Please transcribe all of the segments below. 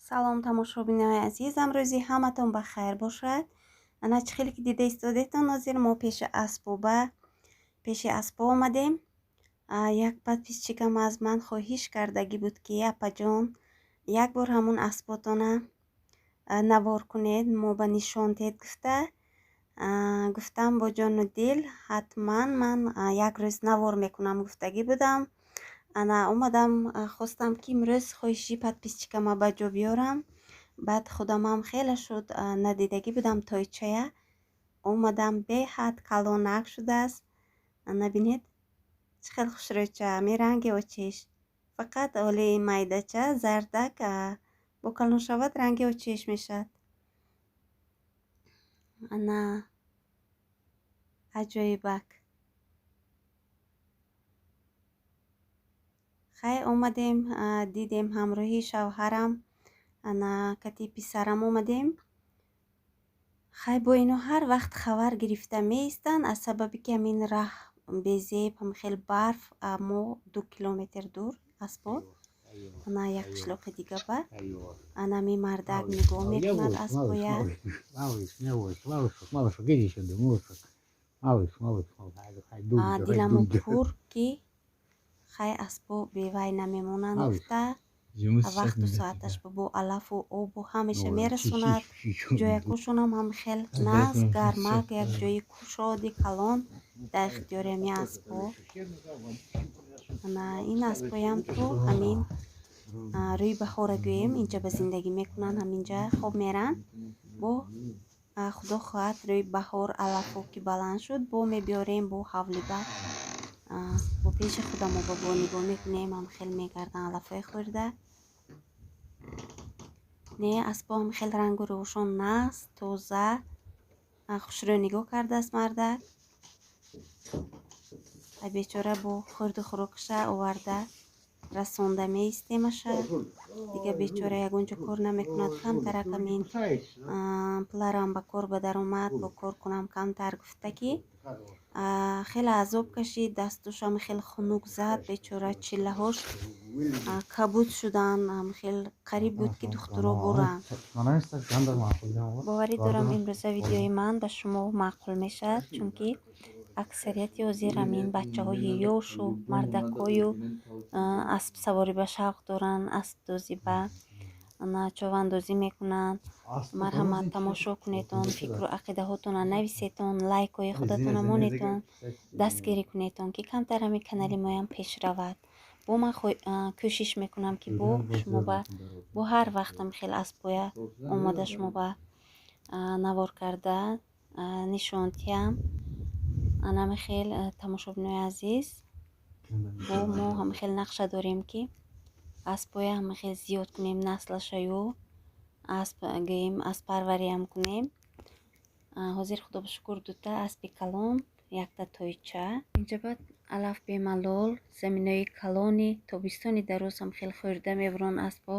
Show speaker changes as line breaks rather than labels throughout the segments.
салом тамошобинои азизам, рӯзи ҳаматон ба хайр бошад. Ана чӣ хеле ки дида истодетон ҳозир мо пеши аспо омадем. Як подписчикам аз ман хоҳиш кардагӣ буд ки апаҷон як бор ҳамун аспотона навор кунед, мо ба нишон тед гуфта. Гуфтам бо ҷону дил ҳатман ман як рӯз навор мекунам гуфтагӣ будам. ана омадам хостам ки имрӯз хоҳиши подписчикама ба ҷо биёрам. баъд худамам хеле шуд, надидагӣ будам тойчая. омадам беҳад калонак шудааст. набинед чӣ хел хушрӯйча, ми ранги очиш. Фақат оли майдача зардак бо калон шавад ранги очиш мешавад. ана аҷоибак. хай омадем, дидем ҳамроҳи шавҳарам, ана кати писарам омадем. хай бо ино ҳар вақт хабар гирифта меистанд аз сабаби ки амин раҳ безеб хел барф, мо 2 километр дур аспо. ана як қишлоқи дига ба ана ми мардак нигоҳ мекунад аспоя. диламу пур ки хай аспо бевай намемонанд гуфта вақту соаташ бо алафу обу ҳамеша мерасонад. ҷоякушонам ҳам хел наз гармак, як ҷои кушоди калон дар ихтиёри ҳамин аспо. ана ин аспоям то ҳамин рӯи баҳора гӯем инҷа ба зиндагӣ мекунанд, ҳаминҷа хоб меранд. бо худо хоҳад рӯи баҳор алафо ки баланд шуд бо мебиёрем бо ҳавлиба бо пеши худамо ба бо нигоҳ мекунем, ҳам хел мегарданд алафои хӯрда. не аспо ҳам хел рангу равшон наст, тоза, хушрӯй нигоҳ кардааст мардак. бечора бо хӯрду хӯрокаша оварда расонда меистемаша. дига бечора ягонҷо кор намекунад, камтарак амин пуларам ба кор ба даромад, бо кор кунам камтар гуфта ки хеле азоб кашид, дастушам хел хунук зад, бечора чиллаҳош кабуд шудан, хел қариб буд ки духтуро буранд. боварӣ дорам имрӯза видеои ман ба шумо маъқул мешавад, чунки аксарияти ҳозир амин бачаҳои ёшу мардакҳою асп саворӣ ба шавқ доранд, аспдозӣ ба човандозӣ мекунанд. марҳамат тамошо кунедон, фикру ақидаҳотона нависетон, лайкҳои худатона монетон, дастгирӣ кунедон ки камтар ҳами канали моям пеш равад. бо ман кӯшиш мекунам ки бо шумо бо ҳар вақтам хел аспоя омода шумо ба навор карда нишонтиям. анами хел тамошобинои азиз, бо мо ҳам хел нақша дорем ки аспоя ҳам хел зиёд кунем наслашаю, асп гӯем аспарвариам кунем. ҳозир худо ба шукр дута аспи калон, якта тойча. инҷа баъд алаф бемалол, заминои калони тобистони дароз ҳам хел хӯрда меворон аспо.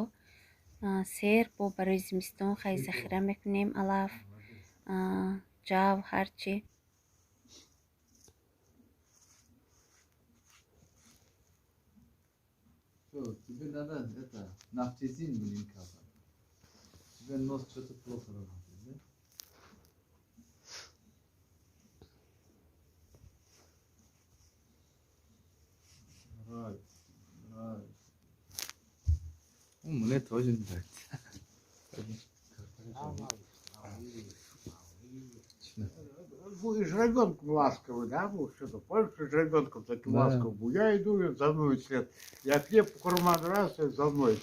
сер бо барои зимистон хай захира мекунем алаф, ҷав ҳарчи.
Тебе надо это нафтизин блин казать. Тебе нос что-то плохо работает, да? Right. Мне тоже нравится.
Будешь ребенком ласковый, да, был что-то. Помнишь, ребенком таким ласковым был. Я иду, и за мной след. Я хлеб в карман раз, и за мной.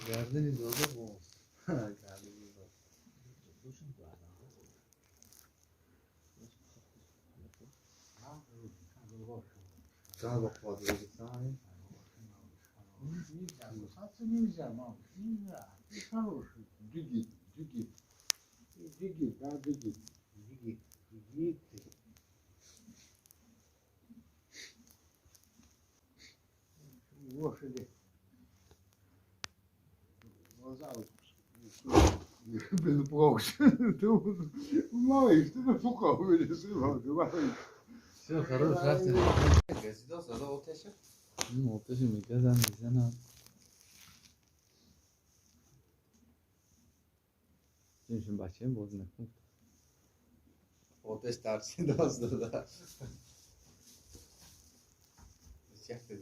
Нельзя, мама, нельзя. Ты хороший. Дигит. Дигит, да, дигит. Лошади. Глаза блин, плохо. Ты малыш, ты напугал меня, сынок, малыш.
Все, хорошо. Ну, отошли, мы казали, Şimdi başlayayım bozun. Oteş tarçın da az da. Çek de